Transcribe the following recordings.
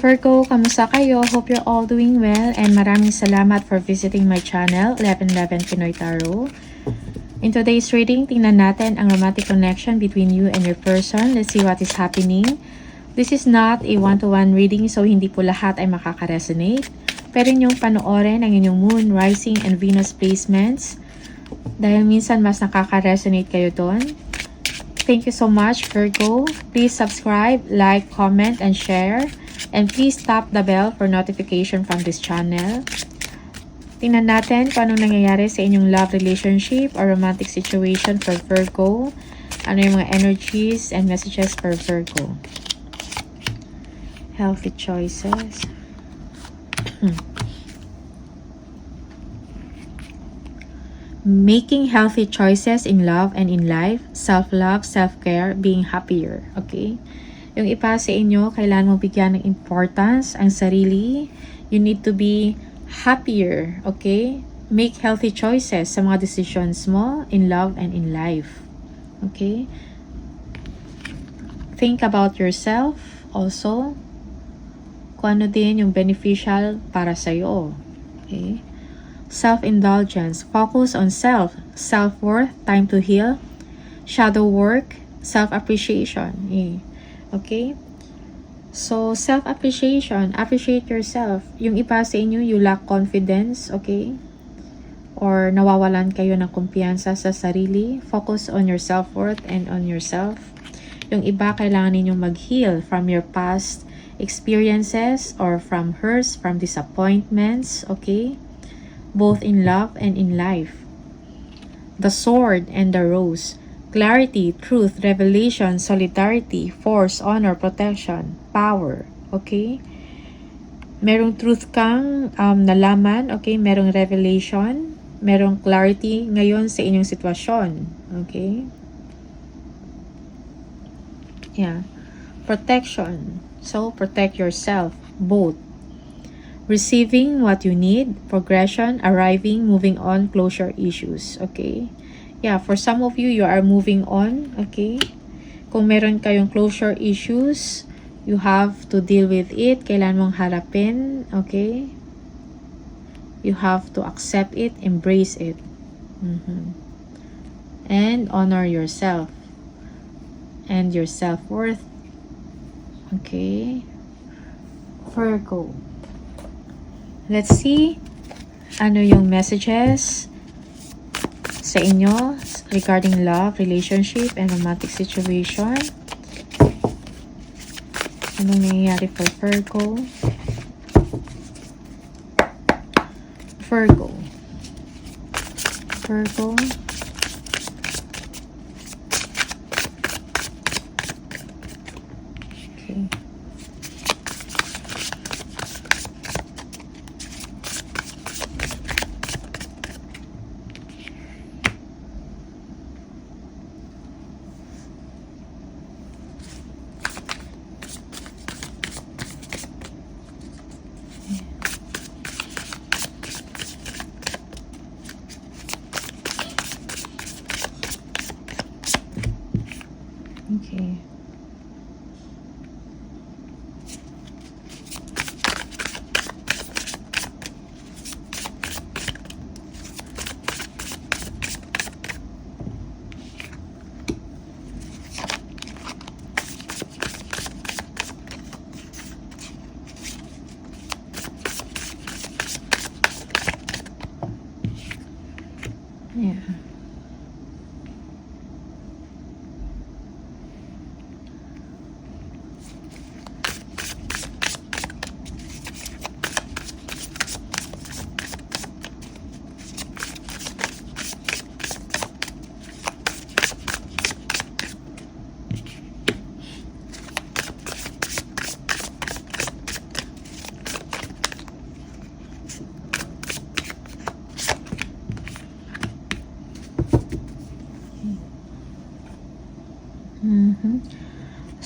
Virgo, kamusta kayo? Hope you're all doing well and maraming salamat for visiting my channel, 1111 Pinoy Tarot. In today's reading, tingnan natin ang romantic connection between you and your person. Let's see what is happening. This is not a one-to-one reading, so hindi po lahat ay makaka-resonate. Pero inyong panoorin ang inyong moon, rising, and Venus placements dahil minsan mas nakaka-resonate kayo doon. Thank you so much, Virgo. Please subscribe, like, comment, and share. And please tap the bell for notification from this channel. Tingnan natin kung anong nangyayari sa inyong love relationship or romantic situation for Virgo. Ano yung mga energies and messages for Virgo. Healthy choices. Making healthy choices in love and in life. Self-love, self-care, being happier. Okay? Yung iba sa inyo, kailangan mo bigyan ng importance ang sarili. You need to be happier, okay? Make healthy choices sa mga decisions mo in love and in life. Okay? Think about yourself also. Kung ano din yung beneficial para sa'yo. Okay? Self-indulgence. Focus on self. Self-worth. Time to heal. Shadow work. Self-appreciation. Okay? So, self-appreciation. Appreciate yourself. Yung iba sa inyo, you lack confidence, okay? Or nawawalan kayo ng kumpiyansa sa sarili. Focus on your self-worth and on yourself. Yung iba, kailangan ninyong mag-heal from your past experiences or from hurts, from disappointments, okay? Both in love and in life. The sword and the rose. Clarity, truth, revelation, solidarity, force, honor, protection, power. Okay? Merong truth kang nalaman. Okay? Merong revelation. Merong clarity ngayon sa inyong sitwasyon. Okay? Yeah. Protection. So, protect yourself. Both. Receiving what you need. Progression, arriving, moving on, closure issues. Okay? Yeah, for some of you, you are moving on, okay? Kung meron kayong closure issues, you have to deal with it. Kailan mong harapin, okay? You have to accept it, embrace it. And honor yourself. And your self-worth. Okay? Virgo. Let's see ano yung messages sa inyo regarding love, relationship, and romantic situation. Anong nangyayari for Virgo? Virgo. Virgo. Okay. Okay. Yeah.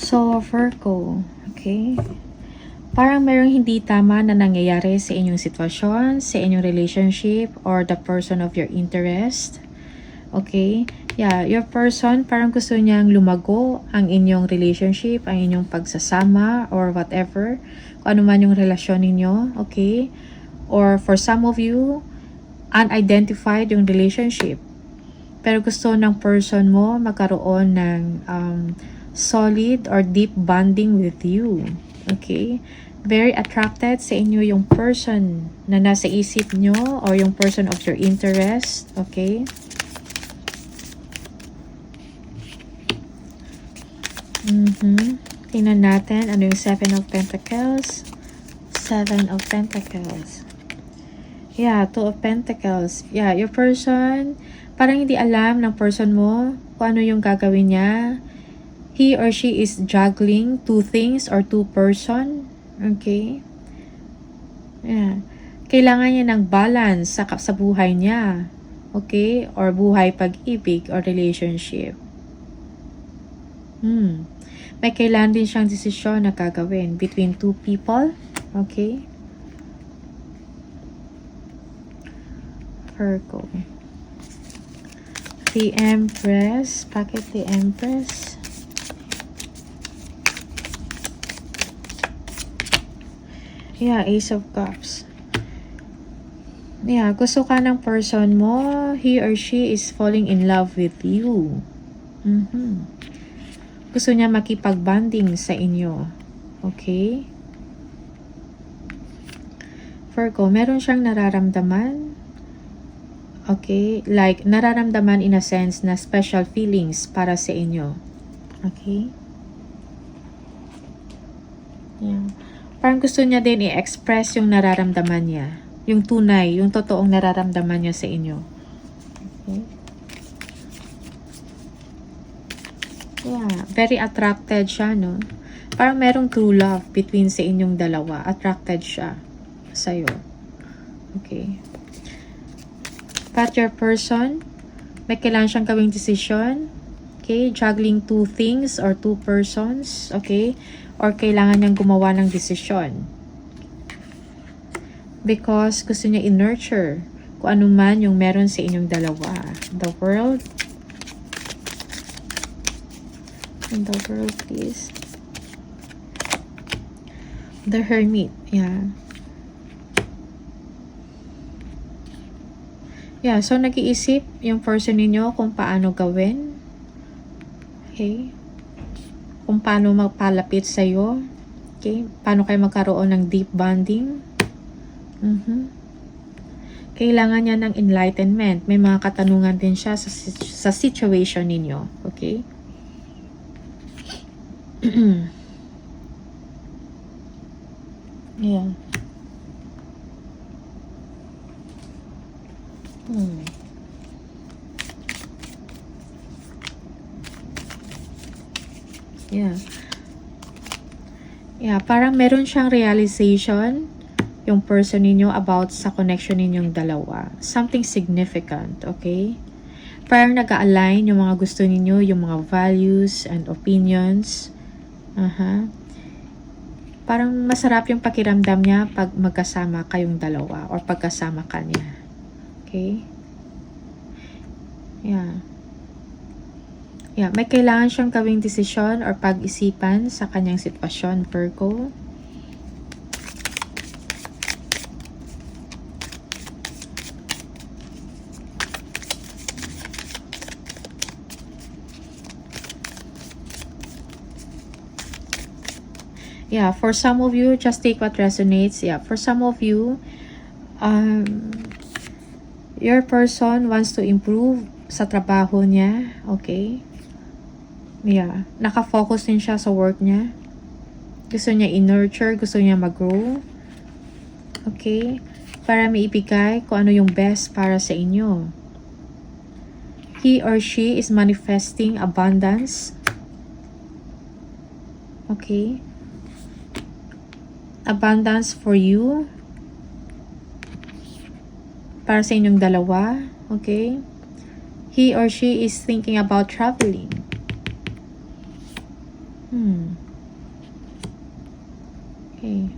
So, Virgo, okay? Parang merong hindi tama na nangyayari sa inyong sitwasyon, sa inyong relationship, or the person of your interest. Okay? Yeah, your person, parang gusto niyang lumago ang inyong relationship, ang inyong pagsasama, or whatever. Kung ano man yung relasyon ninyo, okay? Or for some of you, unidentified yung relationship. Pero gusto ng person mo magkaroon ng solid or deep bonding with you. Okay? Very attracted sa inyo yung person na nasa isip nyo or yung person of your interest. Okay? Tingnan natin ano yung 7 of Pentacles. 7 of Pentacles. Yeah, 2 of Pentacles. Yeah, your person, parang hindi alam ng person mo kung ano yung gagawin niya. He or she is juggling 2 things or 2 person. Okay? Yeah. Kailangan niya ng balance sa buhay niya. Okay? Or buhay pag-ibig or relationship. May kailangan din siyang desisyon na gagawin between 2 people. Okay? Virgo. The Empress. Bakit the Empress? Yeah, Ace of Cups. Yeah, gusto ka ng person mo. He or she is falling in love with you. Gusto niya makipag-bonding sa inyo. Okay? Virgo, meron siyang nararamdaman. Okay? Like, nararamdaman in a sense na special feelings para sa inyo. Okay? Yeah. Parang gusto niya din i-express yung nararamdaman niya. Yung tunay, yung totoong nararamdaman niya sa inyo. Okay? Yeah, very attracted siya, no? Parang merong true love between sa inyong dalawa. Attracted siya sa'yo. Okay. But your person, may kailangan siyang gawing decision. Okay, juggling 2 things or 2 persons. Okay, or kailangan niyang gumawa ng desisyon. Because gusto niya i-nurture kung ano man yung meron sa inyong dalawa. The World. And the World, please. The Hermit. Yeah. Yeah, so nag-iisip yung person ninyo kung paano gawin. Okay? Kung paano magpalapit sa'yo. Okay? Paano kayo magkaroon ng deep bonding. Kailangan niya ng enlightenment. May mga katanungan din siya sa situation ninyo. Okay? Yeah. Yeah. Yeah, parang meron siyang realization yung person ninyo about sa connection ninyong dalawa. Something significant, okay? Parang nag-align yung mga gusto ninyo, yung mga values and opinions. Parang masarap yung pakiramdam niya pag magkasama kayong dalawa or pagkasama ka niya. Okay? Yeah. Yeah, may kailangan siyang gawing desisyon or pag-isipan sa kanyang sitwasyon, Virgo. Yeah, for some of you, just take what resonates. Yeah, for some of you, your person wants to improve sa trabaho niya. Okay? Yeah, nakafocus din siya sa work niya. Gusto niya i-nurture, gusto niya mag-grow. Okay? Para maibigay kung ano yung best para sa inyo. He or she is manifesting abundance. Okay? Abundance for you. Para sa inyong dalawa. Okay? He or she is thinking about traveling. Okay.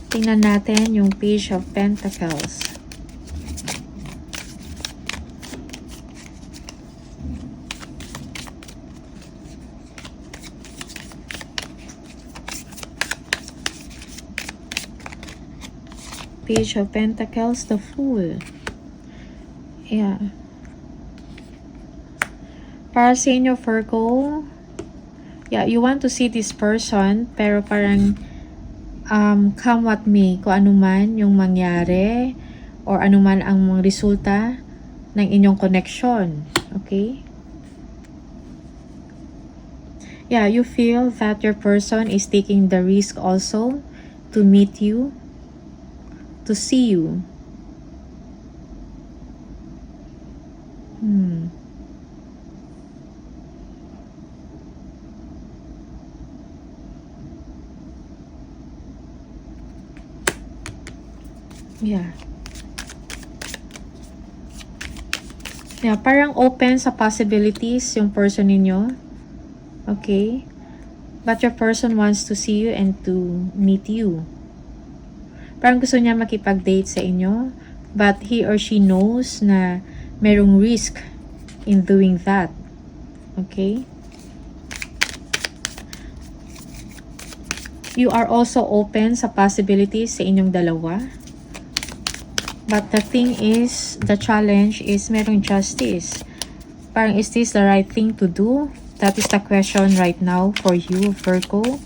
Tingnan natin yung Page of Pentacles. Page of Pentacles, the Fool. Yeah. Para sa inyo, Virgo, yeah, you want to see this person, pero parang come what may, kung ano man yung mangyari, or ano man ang resulta ng inyong connection. Okay? Yeah, you feel that your person is taking the risk also to meet you, to see you. Yeah. Yeah, parang open sa possibilities yung person ninyo. Okay? But your person wants to see you and to meet you. Parang gusto niya makipag-date sa inyo, but he or she knows na merong risk in doing that. Okay? You are also open sa possibilities sa inyong dalawa. But the thing is, the challenge is merong justice. Parang, is this the right thing to do? That is the question right now for you, Virgo.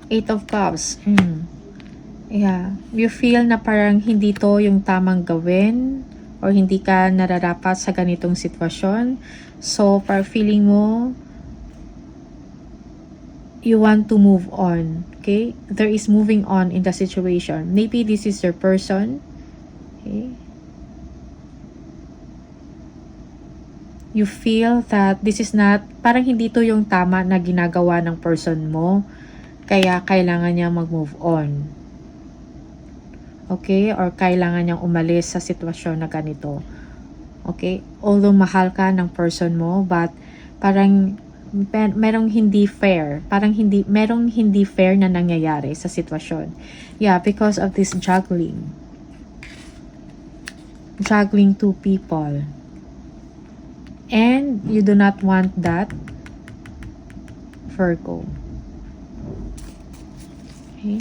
Eight of Cups. Yeah. You feel na parang hindi to yung tamang gawin or hindi ka nararapat sa ganitong sitwasyon. So, parang feeling mo, you want to move on. Okay? There is moving on in the situation. Maybe this is your person. Okay? You feel that this is not, parang hindi to yung tama na ginagawa ng person mo. Kaya kailangan niya mag-move on. Okay? Or kailangan niyang umalis sa sitwasyon na ganito. Okay? Although mahal ka ng person mo, but parang merong hindi fair. Parang merong hindi fair na nangyayari sa sitwasyon. Yeah, because of this juggling. Juggling two people. And you do not want that, Virgo. Okay.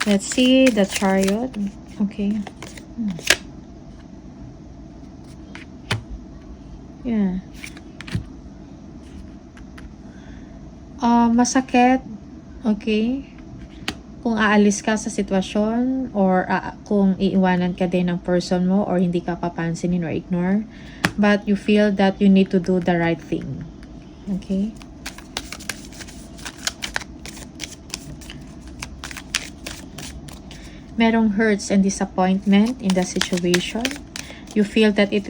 Let's see the Chariot. Okay. Yeah. Masakit. Okay. Kung aalis ka sa sitwasyon or kung iiwanan ka din ng person mo or hindi ka papansinin or ignore. But you feel that you need to do the right thing. Okay? Merong hurts and disappointment in the situation. You feel that it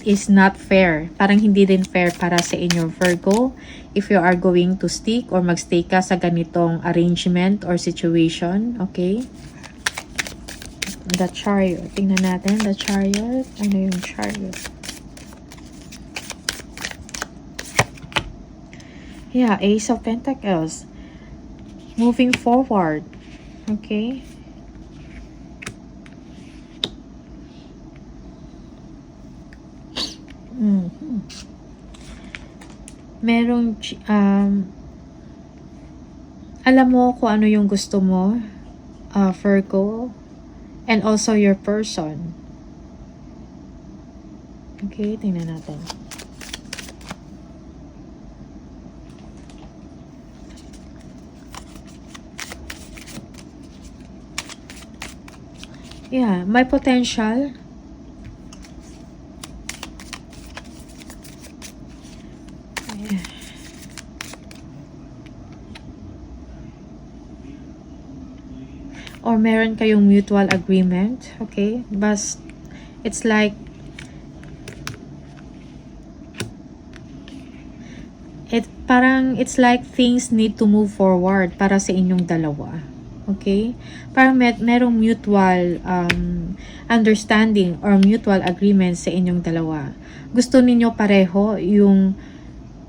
is not fair. Parang hindi din fair para sa inyo, Virgo. If you are going to stick or magstay ka sa ganitong arrangement or situation. Okay? The Chariot. Tingnan natin. The Chariot. Ano yung Chariot? Yeah, Ace of Pentacles. Moving forward. Okay? Merong alam mo kung ano yung gusto mo, Virgo, and also your person. Okay, tingnan natin. Yeah, may potential. Or meron kayong mutual agreement, okay? But it's like it's like things need to move forward para sa inyong dalawa. Okay? Parang merong mutual understanding or mutual agreement sa inyong dalawa. Gusto ninyo pareho yung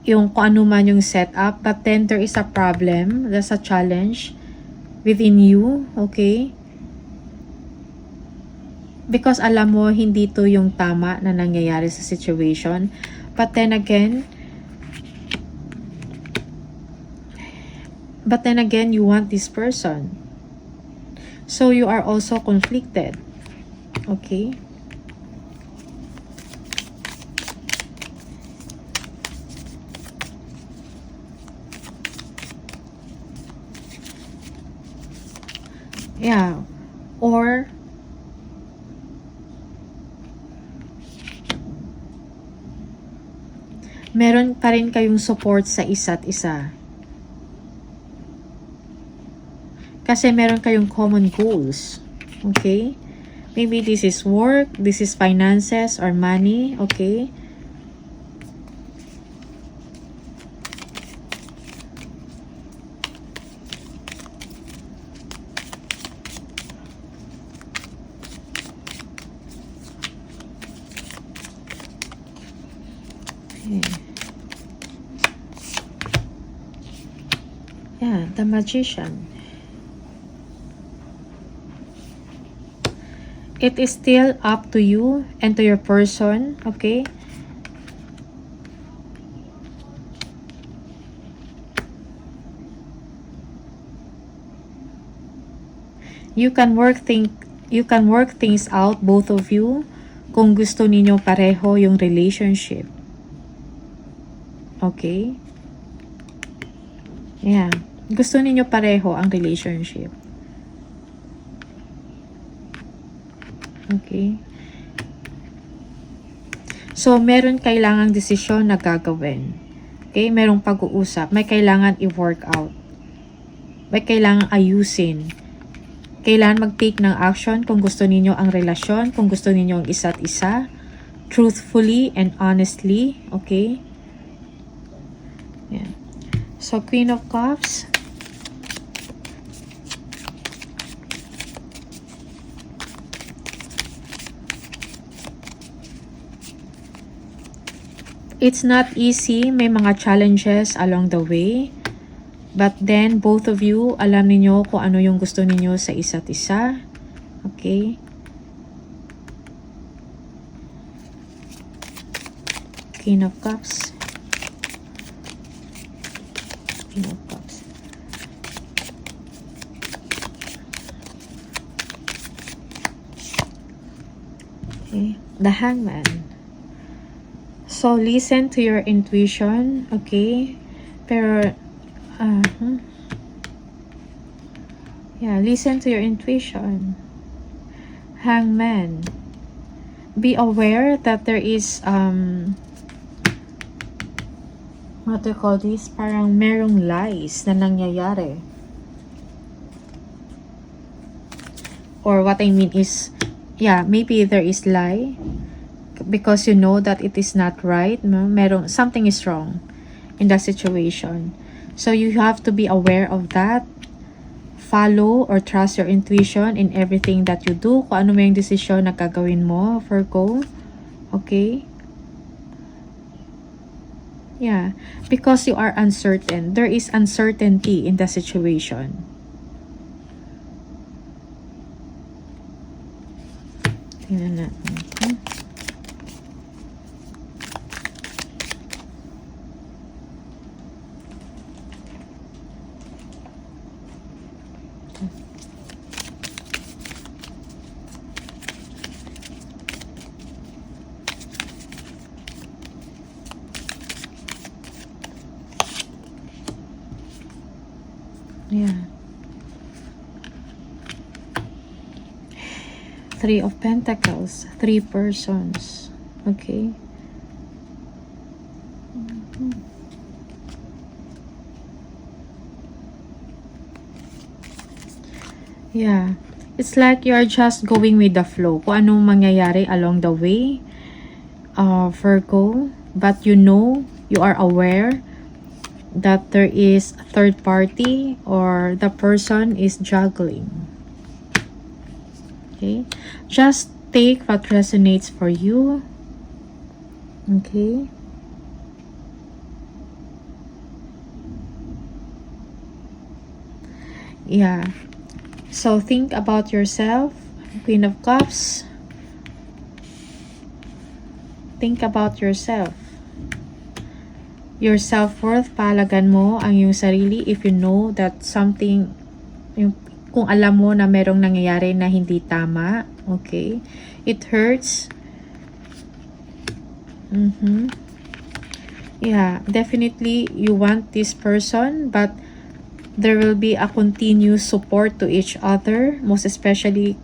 kung ano man yung setup, but then there is a problem, there's a challenge within you, okay? Because alam mo, hindi to yung tama na nangyayari sa situation. But then again, you want this person. So you are also conflicted. Okay? Yeah. Or meron pa rin kayong support sa isa't isa. Kasi meron kayong common goals. Okay? Maybe this is work, this is finances or money. Okay? Yeah, the Magician. It is still up to you and to your person, okay? You can work things out, both of you, kung gusto ninyo pareho yung relationship. Okay? Yeah. Gusto ninyo pareho ang relationship. Okay? So, meron kailangang desisyon na gagawin. Okay? Merong pag-uusap. May kailangan i-work out. May kailangan ayusin. Kailangan mag-take ng action kung gusto ninyo ang relasyon, kung gusto ninyo ang isa't isa, truthfully and honestly. Okay? Yeah. So, Queen of Cups. It's not easy. May mga challenges along the way. But then, both of you, alam niyo kung ano yung gusto niyo sa isa't isa. Okay? Queen of Cups. Queen of Cups. Okay? The Hangman. So, listen to your intuition, okay? Pero, yeah, listen to your intuition. Hangman. Be aware that there is, what do you call this? Parang merong lies na nangyayari. Or what I mean is, yeah, maybe there is lie. Because you know that it is not right, no? Something is wrong in that situation. So you have to be aware of that. Follow or trust your intuition in everything that you do. Kung ano may desisyon na gagawin mo, Virgo. Okay? Yeah. Because you are uncertain. There is uncertainty in the situation. Tingnan natin. Yeah. 3 of Pentacles. 3 persons. Okay. Yeah. It's like you're just going with the flow. Kung anong mangyayari along the way. Virgo. But you know, you are aware that there is a third party or the person is juggling. Okay, just take what resonates for you. Okay. Yeah. So think about yourself, Queen of Cups. Think about yourself. Your self-worth, pahalagan mo ang iyong sarili if you know that something, kung alam mo na merong nangyayari na hindi tama, okay? It hurts. Yeah, definitely you want this person, but there will be a continuous support to each other, most especially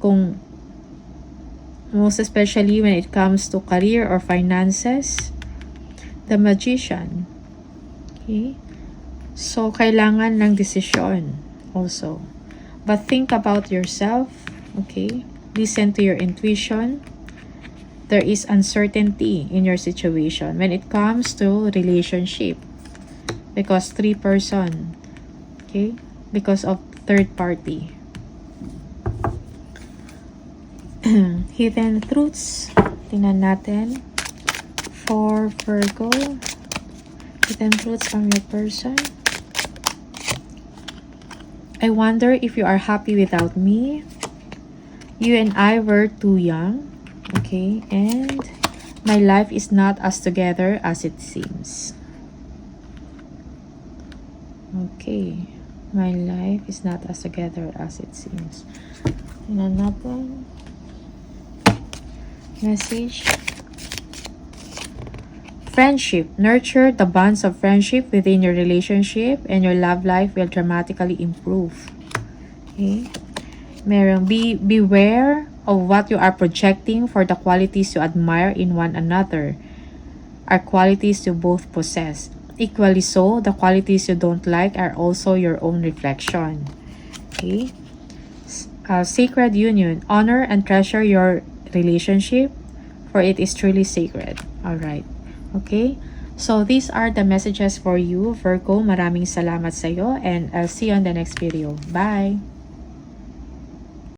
when it comes to career or finances. The Magician. Okay? So, kailangan ng decision also. But think about yourself. Okay? Listen to your intuition. There is uncertainty in your situation when it comes to relationship. Because 3 person. Okay? Because of third party. Hidden truths. Tingnan natin. For Virgo. Hidden truths from your person. I wonder if you are happy without me. You and I were too young. Okay. And my life is not as together as it seems. Okay. My life is not as together as it seems. Tingnan natin. Message. Friendship. Nurture the bonds of friendship within your relationship and your love life will dramatically improve. Okay? Meron, beware of what you are projecting, for the qualities you admire in one another are qualities you both possess. Equally so, the qualities you don't like are also your own reflection. Okay? Sacred union. Honor and treasure your relationship, for it is truly sacred. Alright. Okay? So, these are the messages for you, Virgo. Maraming salamat sa iyo, and I'll see you on the next video. Bye!